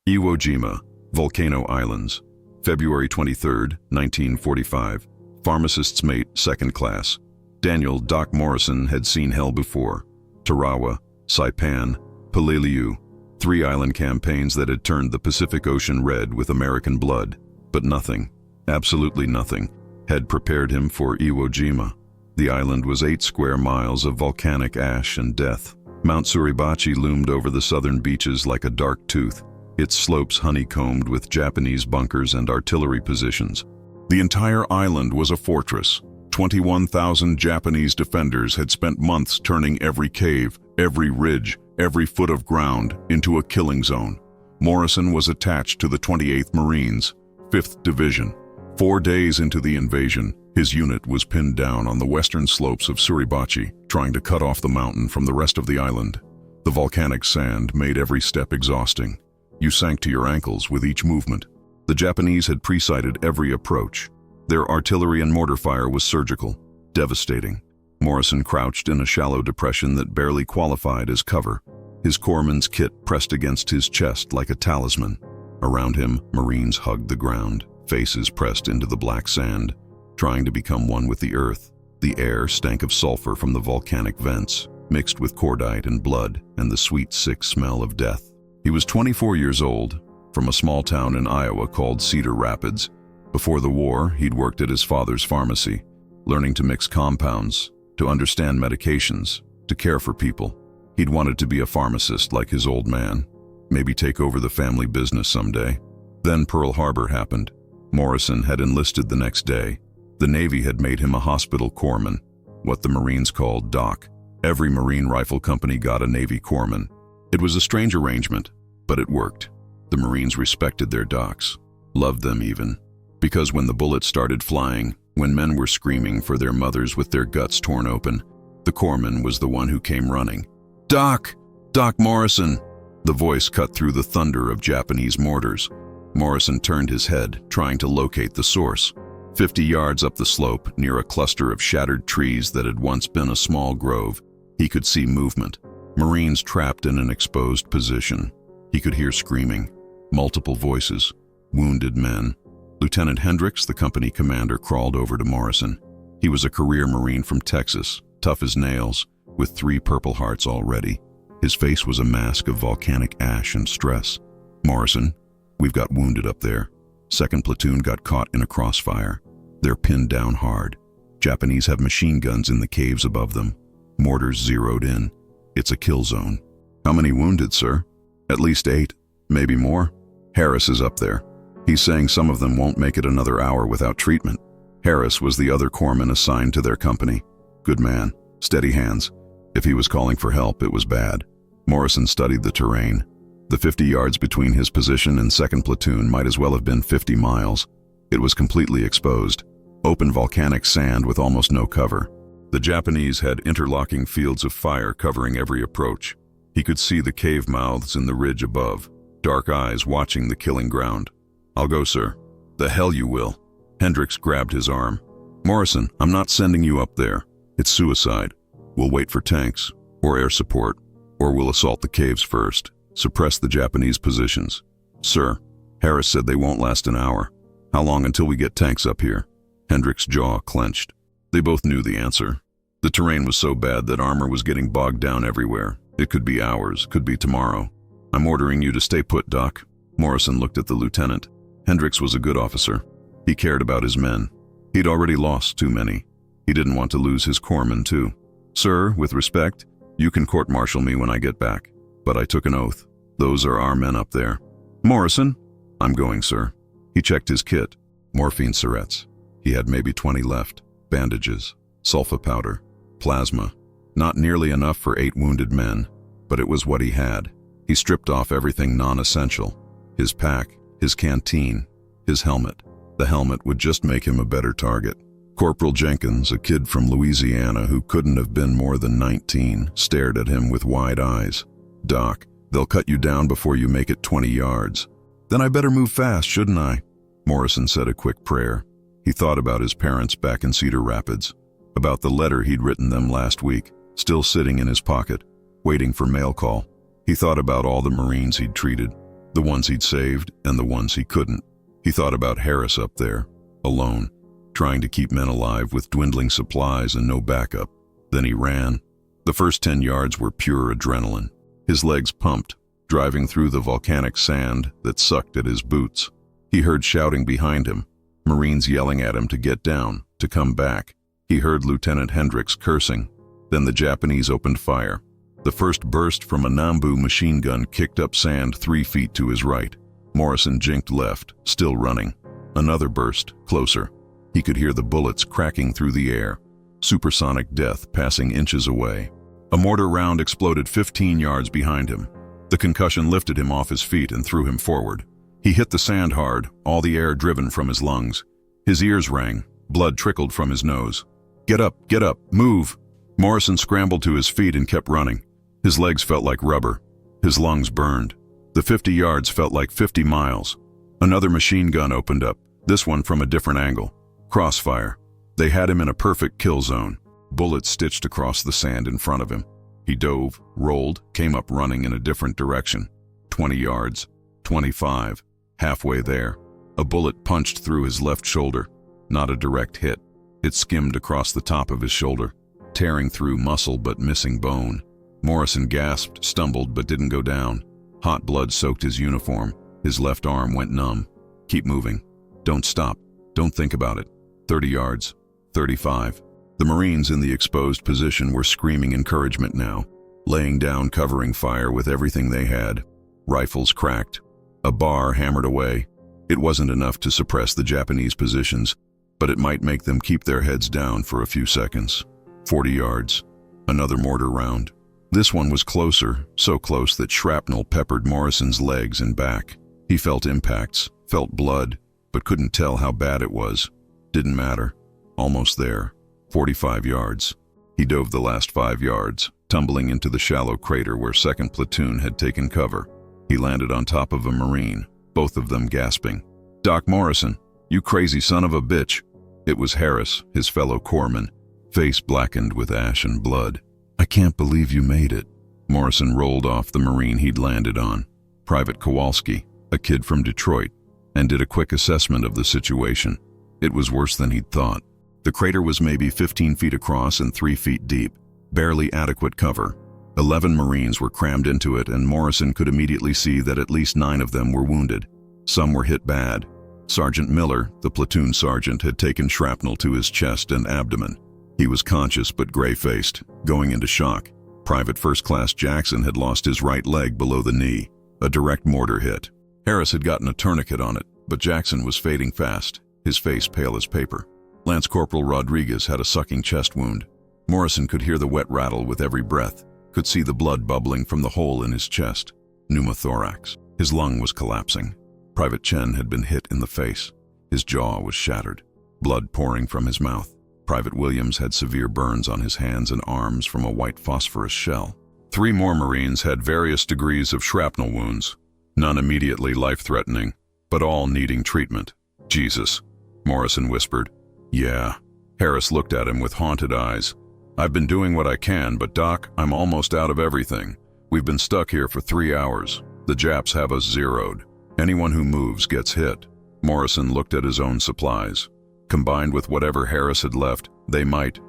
Iwo Jima, Volcano Islands, February 23, 1945. Pharmacist's mate, second class. Daniel Doc Morrison had seen hell before. Tarawa, Saipan, Peleliu, 3 island campaigns that had turned the Pacific Ocean red with American blood. But nothing, absolutely nothing, had prepared him for Iwo Jima. The island was 8 square miles of volcanic ash and death. Mount Suribachi loomed over the southern beaches like a dark tooth, its slopes honeycombed with Japanese bunkers and artillery positions. The entire island was a fortress. 21,000 Japanese defenders had spent months turning every cave, every ridge, every foot of ground into a killing zone. Morrison was attached to the 28th Marines, 5th Division. 4 days into the invasion, his unit was pinned down on the western slopes of Suribachi, trying to cut off the mountain from the rest of the island. The volcanic sand made every step exhausting. You sank to your ankles with each movement. The Japanese had pre-sighted every approach. Their artillery and mortar fire was surgical, devastating. Morrison crouched in a shallow depression that barely qualified as cover, his corpsman's kit pressed against his chest like a talisman. Around him, Marines hugged the ground, faces pressed into the black sand, trying to become one with the earth. The air stank of sulfur from the volcanic vents, mixed with cordite and blood and the sweet, sick smell of death. He was 24 years old, from a small town in Iowa called Cedar Rapids. Before the war, he'd worked at his father's pharmacy, learning to mix compounds, to understand medications, to care for people. He'd wanted to be a pharmacist like his old man, maybe take over the family business someday. Then Pearl Harbor happened. Morrison had enlisted the next day. The Navy had made him a hospital corpsman, what the Marines called Doc. Every Marine rifle company got a Navy corpsman. It was a strange arrangement, but it worked. The Marines respected their docs, loved them even. Because when the bullets started flying, when men were screaming for their mothers with their guts torn open, the corpsman was the one who came running. "Doc! Doc Morrison!" The voice cut through the thunder of Japanese mortars. Morrison turned his head, trying to locate the source. 50 yards up the slope, near a cluster of shattered trees that had once been a small grove, he could see movement. Marines trapped in an exposed position. He could hear screaming, multiple voices, wounded men. Lieutenant Hendricks, the company commander, crawled over to Morrison. He was a career Marine from Texas, tough as nails, with 3 Purple Hearts already. His face was a mask of volcanic ash and stress. "Morrison, we've got wounded up there. 2nd Platoon got caught in a crossfire. They're pinned down hard. Japanese have machine guns in the caves above them. Mortars zeroed in. It's a kill zone." "How many wounded, sir?" "At least 8, maybe more. Harris is up there. He's saying some of them won't make it another hour without treatment." Harris was the other corpsman assigned to their company. Good man, steady hands. If he was calling for help, it was bad. Morrison studied the terrain. The 50 yards between his position and 2nd Platoon might as well have been 50 miles. It was completely exposed. Open volcanic sand with almost no cover. The Japanese had interlocking fields of fire covering every approach. He could see the cave mouths in the ridge above, dark eyes watching the killing ground. "I'll go, sir." "The hell you will." Hendricks grabbed his arm. "Morrison, I'm not sending you up there. It's suicide. We'll wait for tanks, or air support, or we'll assault the caves first, suppress the Japanese positions." "Sir, Harris said they won't last an hour. How long until we get tanks up here?" Hendricks' jaw clenched. They both knew the answer. The terrain was so bad that armor was getting bogged down everywhere. It could be hours, could be tomorrow. "I'm ordering you to stay put, Doc." Morrison looked at the lieutenant. Hendricks was a good officer. He cared about his men. He'd already lost too many. He didn't want to lose his corpsman too. "Sir, with respect, you can court-martial me when I get back. But I took an oath. Those are our men up there." "Morrison?" "I'm going, sir." He checked his kit. Morphine syrettes. He had maybe 20 left. Bandages, sulfa powder, plasma. Not nearly enough for 8 wounded men, but it was what he had. He stripped off everything non-essential. His pack, his canteen, his helmet. The helmet would just make him a better target. Corporal Jenkins, a kid from Louisiana who couldn't have been more than 19, stared at him with wide eyes. "Doc, they'll cut you down before you make it 20 yards. "Then I better move fast, shouldn't I?" Morrison said a quick prayer. He thought about his parents back in Cedar Rapids, about the letter he'd written them last week, still sitting in his pocket, waiting for mail call. He thought about all the Marines he'd treated, The ones he'd saved and the ones he couldn't. He thought about Harris up there, alone, trying to keep men alive with dwindling supplies and no backup. Then he ran. The first 10 yards were pure adrenaline. His legs pumped, driving through the volcanic sand that sucked at his boots. He heard shouting behind him, Marines yelling at him to get down, to come back. He heard Lieutenant Hendricks cursing. Then the Japanese opened fire. The first burst from a Nambu machine gun kicked up sand 3 feet to his right. Morrison jinked left, still running. Another burst, closer. He could hear the bullets cracking through the air, supersonic death passing inches away. A mortar round exploded 15 yards behind him. The concussion lifted him off his feet and threw him forward. He hit the sand hard, all the air driven from his lungs. His ears rang, blood trickled from his nose. Get up, move! Morrison scrambled to his feet and kept running. His legs felt like rubber. His lungs burned. The 50 yards felt like 50 miles. Another machine gun opened up, this one from a different angle. Crossfire. They had him in a perfect kill zone. Bullets stitched across the sand in front of him. He dove, rolled, came up running in a different direction. 20 yards, 25, halfway there. A bullet punched through his left shoulder. Not a direct hit. It skimmed across the top of his shoulder, tearing through muscle but missing bone. Morrison gasped, stumbled, but didn't go down. Hot blood soaked his uniform. His left arm went numb. Keep moving. Don't stop. Don't think about it. 30 yards, 35. The Marines in the exposed position were screaming encouragement now, laying down covering fire with everything they had. Rifles cracked. A bar hammered away. It wasn't enough to suppress the Japanese positions, but it might make them keep their heads down for a few seconds. 40 yards. Another mortar round. This one was closer, so close that shrapnel peppered Morrison's legs and back. He felt impacts, felt blood, but couldn't tell how bad it was. Didn't matter. Almost there. 45 yards. He dove the last 5 yards, tumbling into the shallow crater where 2nd Platoon had taken cover. He landed on top of a Marine, both of them gasping. "Doc Morrison, you crazy son of a bitch." It was Harris, his fellow corpsman, face blackened with ash and blood. "I can't believe you made it." Morrison rolled off the Marine he'd landed on, Private Kowalski, a kid from Detroit, and did a quick assessment of the situation. It was worse than he'd thought. The crater was maybe 15 feet across and 3 feet deep, barely adequate cover. 11 Marines were crammed into it, and Morrison could immediately see that at least 9 of them were wounded. Some were hit bad. Sergeant Miller, the platoon sergeant, had taken shrapnel to his chest and abdomen. He was conscious but gray-faced, going into shock. Private First Class Jackson had lost his right leg below the knee, a direct mortar hit. Harris had gotten a tourniquet on it, but Jackson was fading fast, his face pale as paper. Lance Corporal Rodriguez had a sucking chest wound. Morrison could hear the wet rattle with every breath, could see the blood bubbling from the hole in his chest. Pneumothorax. His lung was collapsing. Private Chen had been hit in the face. His jaw was shattered, blood pouring from his mouth. Private Williams had severe burns on his hands and arms from a white phosphorus shell. 3 more Marines had various degrees of shrapnel wounds, none immediately life-threatening, but all needing treatment. "Jesus," Morrison whispered. "Yeah." Harris looked at him with haunted eyes. "I've been doing what I can, but Doc, I'm almost out of everything. We've been stuck here for 3 hours. The Japs have us zeroed. Anyone who moves gets hit." Morrison looked at his own supplies. Combined with whatever Harris had left, they might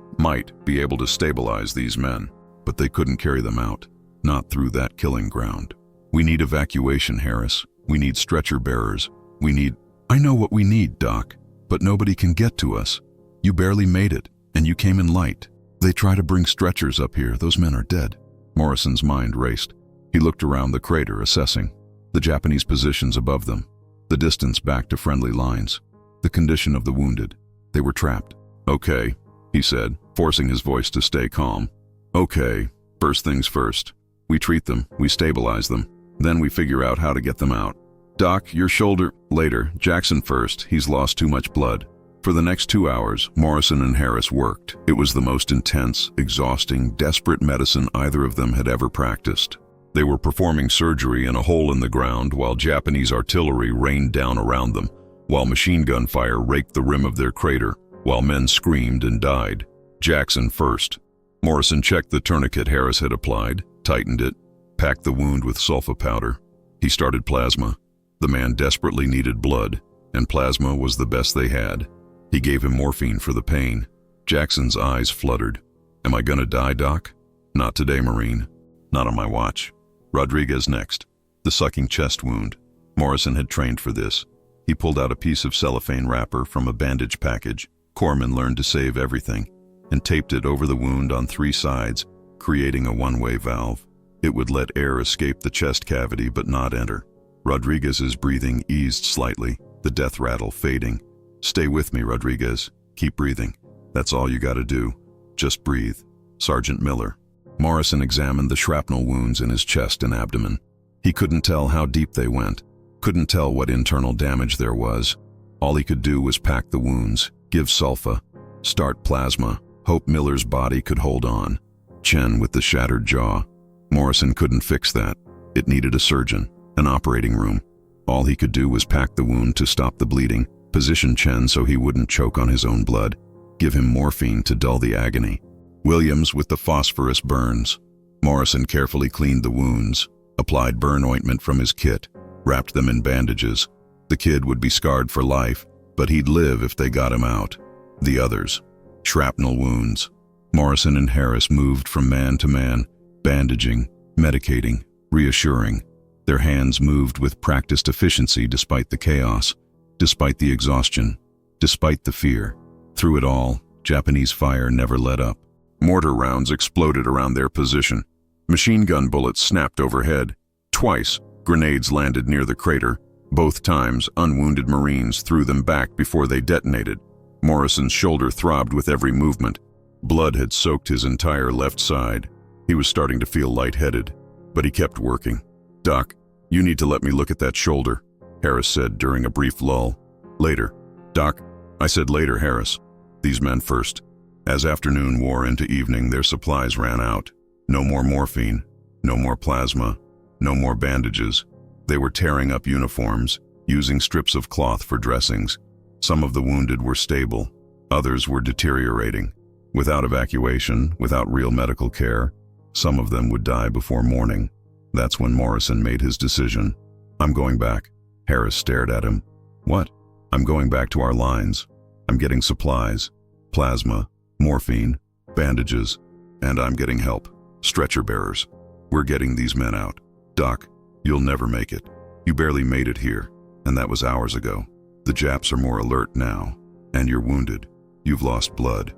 be able to stabilize these men. But they couldn't carry them out. Not through that killing ground. "We need evacuation, Harris. We need stretcher bearers. We need—" "I know what we need, Doc, but nobody can get to us. You barely made it, and you came in light. They try to bring stretchers up here. Those men are dead." Morrison's mind raced. He looked around the crater, assessing. The Japanese positions above them. The distance back to friendly lines. The condition of the wounded. They were trapped. "Okay," he said, forcing his voice to stay calm. "Okay, first things first. We treat them, we stabilize them. Then we figure out how to get them out. Doc, your shoulder—" "Later, Jackson first. He's lost too much blood." For the next 2 hours, Morrison and Harris worked. It was the most intense, exhausting, desperate medicine either of them had ever practiced. They were performing surgery in a hole in the ground while Japanese artillery rained down around them, while machine gun fire raked the rim of their crater, while men screamed and died. Jackson first. Morrison checked the tourniquet Harris had applied, tightened it, packed the wound with sulfa powder. He started plasma. The man desperately needed blood, and plasma was the best they had. He gave him morphine for the pain. Jackson's eyes fluttered. Am I gonna die, Doc? Not today, Marine. Not on my watch. Rodriguez next. The sucking chest wound. Morrison had trained for this. He pulled out a piece of cellophane wrapper from a bandage package. Corpsman learned to save everything, and taped it over the wound on 3 sides, creating a one-way valve. It would let air escape the chest cavity but not enter. Rodriguez's breathing eased slightly, the death rattle fading. Stay with me, Rodriguez. Keep breathing. That's all you gotta do. Just breathe. Sergeant Miller. Morrison examined the shrapnel wounds in his chest and abdomen. He couldn't tell how deep they went, couldn't tell what internal damage there was. All he could do was pack the wounds, give sulfa, start plasma, hope Miller's body could hold on. Chen with the shattered jaw. Morrison couldn't fix that. It needed a surgeon, an operating room. All he could do was pack the wound to stop the bleeding, position Chen so he wouldn't choke on his own blood, give him morphine to dull the agony. Williams with the phosphorus burns. Morrison carefully cleaned the wounds, applied burn ointment from his kit, wrapped them in bandages. The kid would be scarred for life, but he'd live if they got him out. The others. Shrapnel wounds. Morrison and Harris moved from man to man, bandaging, medicating, reassuring. Their hands moved with practiced efficiency despite the chaos, despite the exhaustion, despite the fear. Through it all, Japanese fire never let up. Mortar rounds exploded around their position. Machine gun bullets snapped overhead. Twice, grenades landed near the crater. Both times, unwounded Marines threw them back before they detonated. Morrison's shoulder throbbed with every movement. Blood had soaked his entire left side. He was starting to feel lightheaded, but he kept working. Doc, you need to let me look at that shoulder, Harris said during a brief lull. Later. Doc, I said later, Harris. These men first. As afternoon wore into evening, their supplies ran out. No more morphine, no more plasma, no more bandages. They were tearing up uniforms, using strips of cloth for dressings. Some of the wounded were stable, others were deteriorating. Without evacuation, without real medical care, some of them would die before morning. That's when Morrison made his decision. I'm going back. Harris stared at him. What? I'm going back to our lines. I'm getting supplies, plasma, morphine, bandages, and I'm getting help. Stretcher bearers. We're getting these men out. Doc, you'll never make it. You barely made it here, and that was hours ago. The Japs are more alert now, and you're wounded. You've lost blood.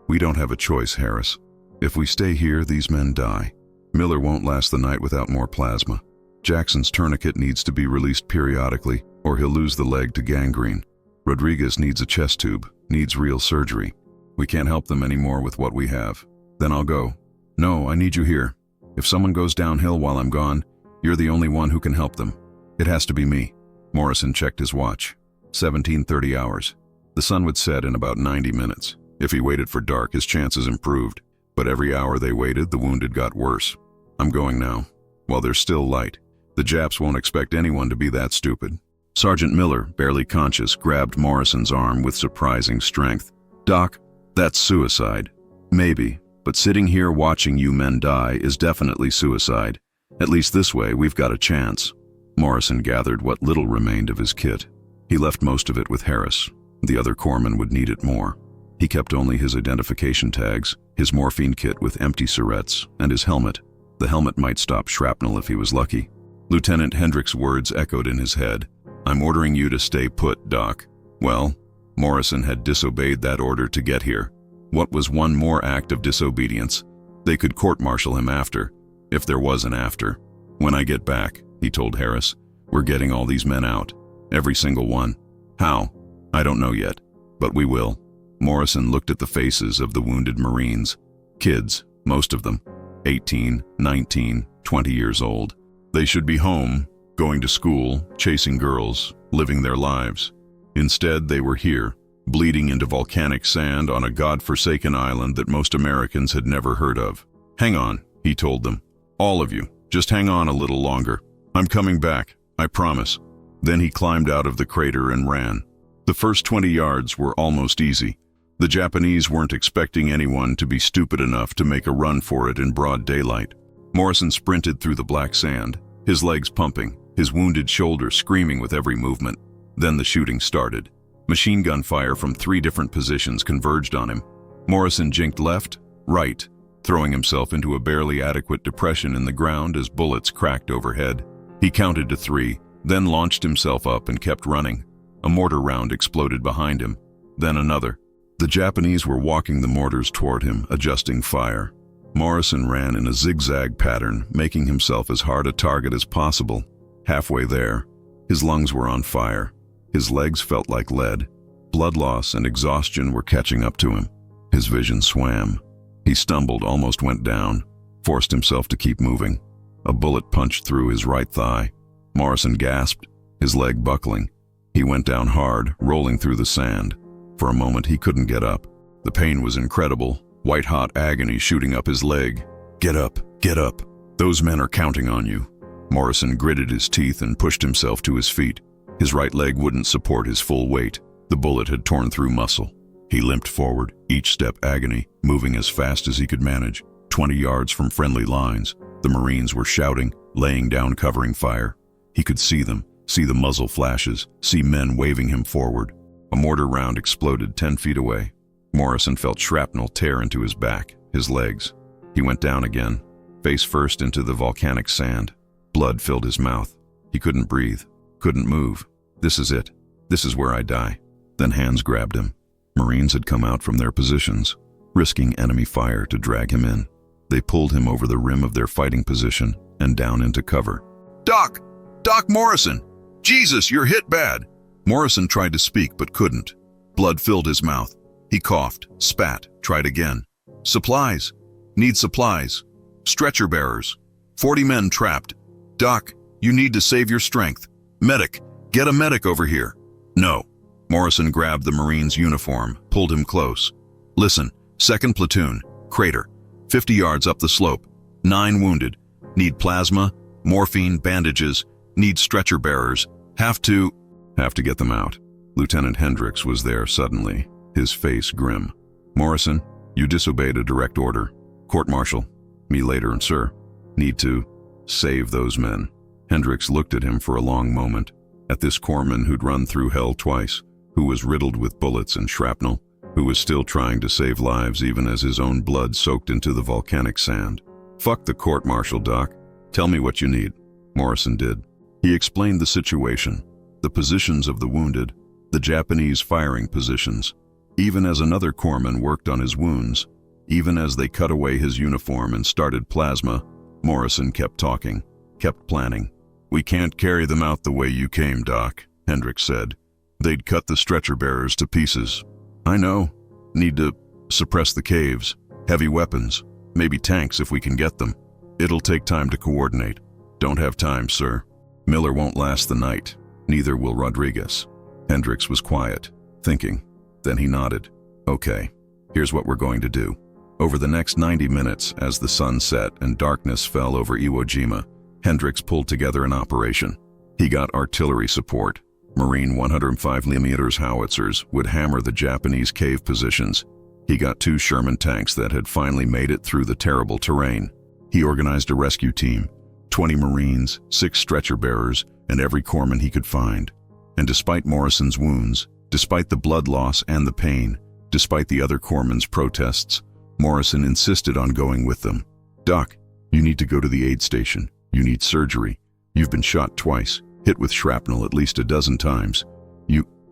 We don't have a choice, Harris. If we stay here, these men die. Miller won't last the night without more plasma. Jackson's tourniquet needs to be released periodically, or he'll lose the leg to gangrene. Rodriguez needs a chest tube, needs real surgery. We can't help them anymore with what we have. Then I'll go. No, I need you here. If someone goes downhill while I'm gone, you're the only one who can help them. It has to be me. Morrison checked his watch. 17:30 hours. The sun would set in about 90 minutes. If he waited for dark, his chances improved. But every hour they waited, the wounded got worse. I'm going now. While there's still light. The Japs won't expect anyone to be that stupid. Sergeant Miller, barely conscious, grabbed Morrison's arm with surprising strength. Doc, that's suicide. Maybe, but sitting here watching you men die is definitely suicide. At least this way, we've got a chance. Morrison gathered what little remained of his kit. He left most of it with Harris. The other corpsmen would need it more. He kept only his identification tags, his morphine kit with empty syrettes, and his helmet. The helmet might stop shrapnel if he was lucky. Lieutenant Hendrick's words echoed in his head. I'm ordering you to stay put, Doc. Well, Morrison had disobeyed that order to get here. What was one more act of disobedience? They could court-martial him after, if there was an after. When I get back, he told Harris, we're getting all these men out. Every single one. How? I don't know yet, but we will. Morrison looked at the faces of the wounded Marines. Kids, most of them. 18, 19, 20 years old. They should be home, going to school, chasing girls, living their lives. Instead, they were here, bleeding into volcanic sand on a god-forsaken island that most Americans had never heard of. Hang on, he told them. All of you, just hang on a little longer. I'm coming back, I promise. Then he climbed out of the crater and ran. The first 20 yards were almost easy. The Japanese weren't expecting anyone to be stupid enough to make a run for it in broad daylight. Morrison sprinted through the black sand, his legs pumping, his wounded shoulder screaming with every movement. Then the shooting started. Machine gun fire from 3 different positions converged on him. Morrison jinked left, right, throwing himself into a barely adequate depression in the ground as bullets cracked overhead. He counted to 3, then launched himself up and kept running. A mortar round exploded behind him, then another. The Japanese were walking the mortars toward him, adjusting fire. Morrison ran in a zigzag pattern, making himself as hard a target as possible. Halfway there, his lungs were on fire. His legs felt like lead. Blood loss and exhaustion were catching up to him. His vision swam. He stumbled, almost went down, forced himself to keep moving. A bullet punched through his right thigh. Morrison gasped, his leg buckling. He went down hard, rolling through the sand. For a moment, he couldn't get up. The pain was incredible, white-hot agony shooting up his leg. Get up, get up. Those men are counting on you. Morrison gritted his teeth and pushed himself to his feet. His right leg wouldn't support his full weight. The bullet had torn through muscle. He limped forward, each step agony, moving as fast as he could manage. 20 yards from friendly lines, the Marines were shouting, laying down covering fire. He could see them, see the muzzle flashes, see men waving him forward. A mortar round exploded 10 feet away. Morrison felt shrapnel tear into his back, his legs. He went down again, face first into the volcanic sand. Blood filled his mouth. He couldn't breathe, couldn't move. This is it. This is where I die. Then hands grabbed him. Marines had come out from their positions, risking enemy fire to drag him in. They pulled him over the rim of their fighting position and down into cover. Doc! Doc Morrison! Jesus, you're hit bad! Morrison tried to speak but couldn't. Blood filled his mouth. He coughed, spat, tried again. Supplies. Need supplies. Stretcher bearers. 40 men trapped. Doc, you need to save your strength. Medic, get a medic over here. No. Morrison grabbed the Marine's uniform, pulled him close. Listen, 2nd Platoon, crater, 50 yards up the slope. 9 wounded. Need plasma, morphine, bandages. Need stretcher bearers. Have to get them out. Lieutenant Hendricks was there suddenly, his face grim. Morrison, you disobeyed a direct order. Court-martial. Me later, sir. Need to save those men. Hendricks looked at him for a long moment, at this corpsman who'd run through hell twice, who was riddled with bullets and shrapnel, who was still trying to save lives even as his own blood soaked into the volcanic sand. Fuck the court-martial, Doc. Tell me what you need. Morrison did. He explained the situation, the positions of the wounded, the Japanese firing positions. Even as another corpsman worked on his wounds, even as they cut away his uniform and started plasma, Morrison kept talking, kept planning. We can't carry them out the way you came, Doc, Hendricks said. They'd cut the stretcher bearers to pieces. I know. Need to suppress the caves. Heavy weapons. Maybe tanks if we can get them. It'll take time to coordinate. Don't have time, sir. Miller won't last the night. Neither will Rodriguez. Hendricks was quiet, thinking. Then he nodded. Okay, here's what we're going to do. Over the next 90 minutes, as the sun set and darkness fell over Iwo Jima, Hendricks pulled together an operation. He got artillery support. Marine 105mm howitzers would hammer the Japanese cave positions. He got 2 Sherman tanks that had finally made it through the terrible terrain. He organized a rescue team, 20 Marines, 6 stretcher bearers, and every corpsman he could find. And despite Morrison's wounds, despite the blood loss and the pain, despite the other corpsmen's protests, Morrison insisted on going with them. Doc, you need to go to the aid station. You need surgery. You've been shot twice, hit with shrapnel at least a dozen times.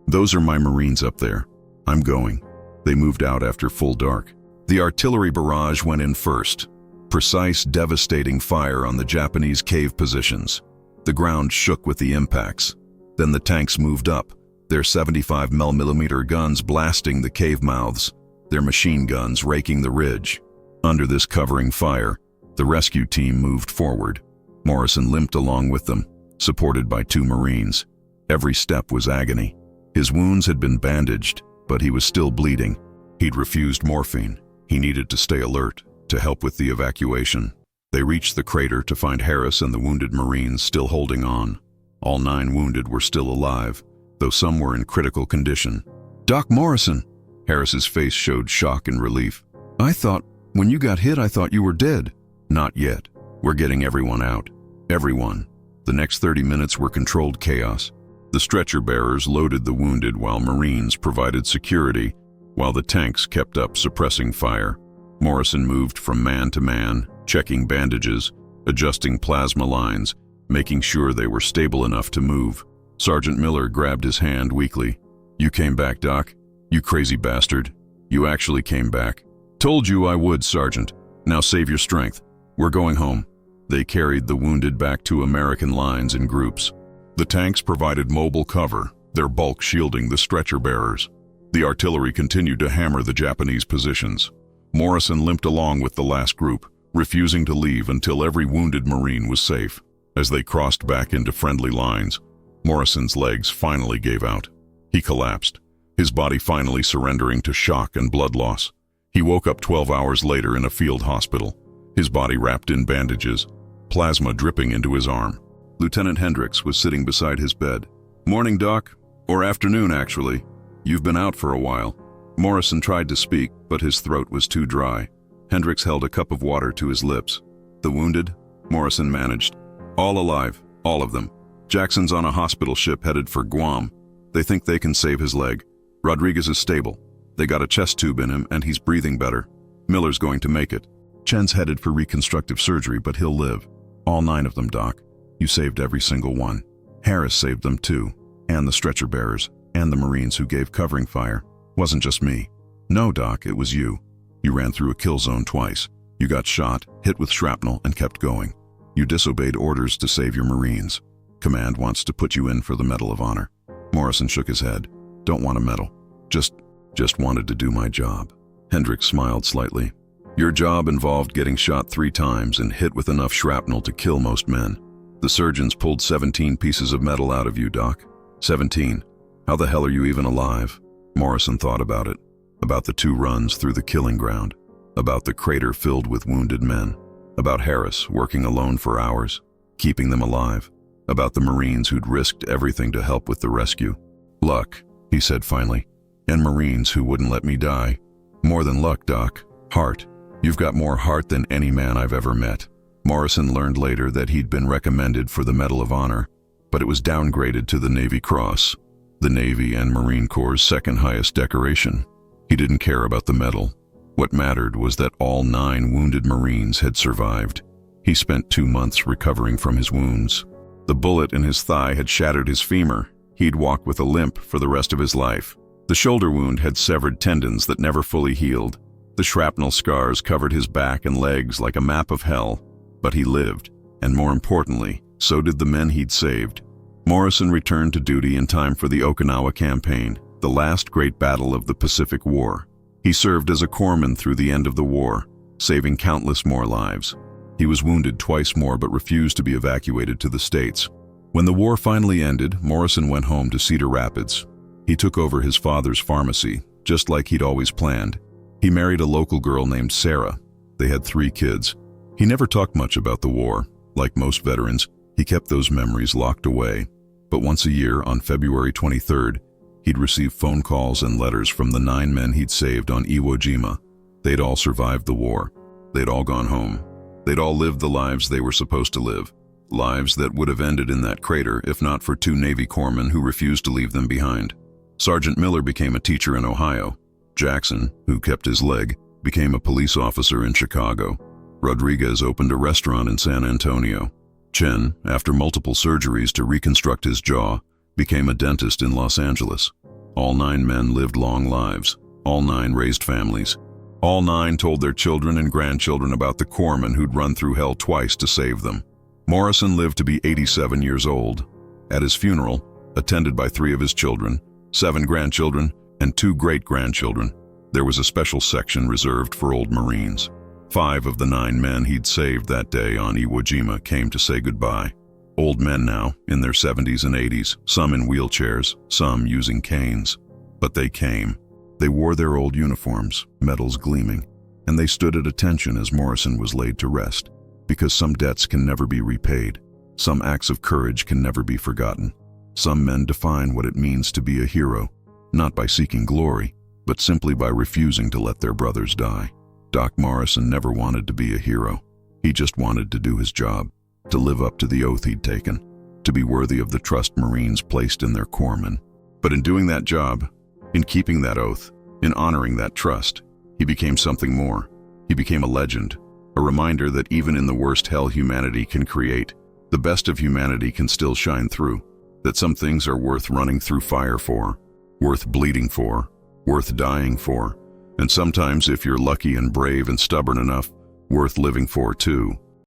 Those are my Marines up there. I'm going. They moved out after full dark. The artillery barrage went in first. Precise, devastating fire on the Japanese cave positions. The ground shook with the impacts. Then the tanks moved up, their 75mm guns blasting the cave mouths, their machine guns raking the ridge. Under this covering fire, the rescue team moved forward. Morrison limped along with them, supported by 2 Marines. Every step was agony. His wounds had been bandaged, but he was still bleeding. He'd refused morphine. He needed to stay alert, to help with the evacuation. They reached the crater to find Harris and the wounded Marines still holding on. All 9 wounded were still alive, though some were in critical condition. Doc Morrison! Harris's face showed shock and relief. When you got hit, I thought you were dead. Not yet. We're getting everyone out. Everyone. The next 30 minutes were controlled chaos. The stretcher bearers loaded the wounded while Marines provided security, while the tanks kept up suppressing fire. Morrison moved from man to man, checking bandages, adjusting plasma lines, making sure they were stable enough to move. Sergeant Miller grabbed his hand weakly. "You came back, Doc? You crazy bastard. You actually came back." "Told you I would, Sergeant. Now save your strength. We're going home." They carried the wounded back to American lines in groups. The tanks provided mobile cover, their bulk shielding the stretcher bearers. The artillery continued to hammer the Japanese positions. Morrison limped along with the last group, refusing to leave until every wounded Marine was safe. As they crossed back into friendly lines, Morrison's legs finally gave out. He collapsed, his body finally surrendering to shock and blood loss. He woke up 12 hours later in a field hospital, his body wrapped in bandages, plasma dripping into his arm. Lieutenant Hendricks was sitting beside his bed. "Morning, Doc. Or afternoon, actually. You've been out for a while." Morrison tried to speak, but his throat was too dry. Hendricks held a cup of water to his lips. "The wounded?" Morrison managed. "All alive, all of them. Jackson's on a hospital ship headed for Guam. They think they can save his leg. Rodriguez is stable. They got a chest tube in him and he's breathing better. Miller's going to make it. Chen's headed for reconstructive surgery, but he'll live. All 9 of them, Doc. You saved every single one. Harris saved them too, and the stretcher bearers, and the Marines who gave covering fire. Wasn't just me." "No, Doc, it was you. You ran through a kill zone twice. You got shot, hit with shrapnel, and kept going. You disobeyed orders to save your Marines. Command wants to put you in for the Medal of Honor." Morrison shook his head. "Don't want a medal. Just wanted to do my job." Hendricks smiled slightly. "Your job involved getting shot 3 times and hit with enough shrapnel to kill most men. The surgeons pulled 17 pieces of metal out of you, Doc. 17. How the hell are you even alive?" Morrison thought about it. About the 2 runs through the killing ground. About the crater filled with wounded men. About Harris working alone for hours, keeping them alive. About the Marines who'd risked everything to help with the rescue. "Luck," he said finally. "And Marines who wouldn't let me die. More than luck, Doc. Heart. You've got more heart than any man I've ever met." Morrison learned later that he'd been recommended for the Medal of Honor, but it was downgraded to the Navy Cross, the Navy and Marine Corps' second highest decoration. He didn't care about the medal. What mattered was that all 9 wounded Marines had survived. He spent 2 months recovering from his wounds. The bullet in his thigh had shattered his femur. He'd walk with a limp for the rest of his life. The shoulder wound had severed tendons that never fully healed. The shrapnel scars covered his back and legs like a map of hell. But he lived, and more importantly, so did the men he'd saved. Morrison returned to duty in time for the Okinawa Campaign, the last great battle of the Pacific War. He served as a corpsman through the end of the war, saving countless more lives. He was wounded twice more but refused to be evacuated to the States. When the war finally ended, Morrison went home to Cedar Rapids. He took over his father's pharmacy, just like he'd always planned. He married a local girl named Sarah. They had 3 kids. He never talked much about the war. Like most veterans, he kept those memories locked away. But once a year, on February 23rd, he'd receive phone calls and letters from the 9 men he'd saved on Iwo Jima. They'd all survived the war. They'd all gone home. They'd all lived the lives they were supposed to live. Lives that would have ended in that crater if not for 2 Navy corpsmen who refused to leave them behind. Sergeant Miller became a teacher in Ohio. Jackson, who kept his leg, became a police officer in Chicago. Rodriguez opened a restaurant in San Antonio. Chen, after multiple surgeries to reconstruct his jaw, became a dentist in Los Angeles. All 9 men lived long lives. All 9 raised families. All 9 told their children and grandchildren about the corpsman who'd run through hell twice to save them. Morrison lived to be 87 years old. At his funeral, attended by 3 of his children, 7 grandchildren, and 2 great-grandchildren, there was a special section reserved for old Marines. 5 of the 9 men he'd saved that day on Iwo Jima came to say goodbye. Old men now, in their 70s and 80s, some in wheelchairs, some using canes. But they came. They wore their old uniforms, medals gleaming, and they stood at attention as Morrison was laid to rest, because some debts can never be repaid. Some acts of courage can never be forgotten. Some men define what it means to be a hero, not by seeking glory, but simply by refusing to let their brothers die. Doc Morrison never wanted to be a hero. He just wanted to do his job, to live up to the oath he'd taken. to be worthy of the trust Marines placed in their corpsmen. But in doing that job, in keeping that oath, in honoring that trust, he became something more. He became a legend, a reminder that even in the worst hell humanity can create, the best of humanity can still shine through, that some things are worth running through fire for, worth bleeding for, worth dying for, and sometimes, if you're lucky and brave and stubborn enough, worth living for too.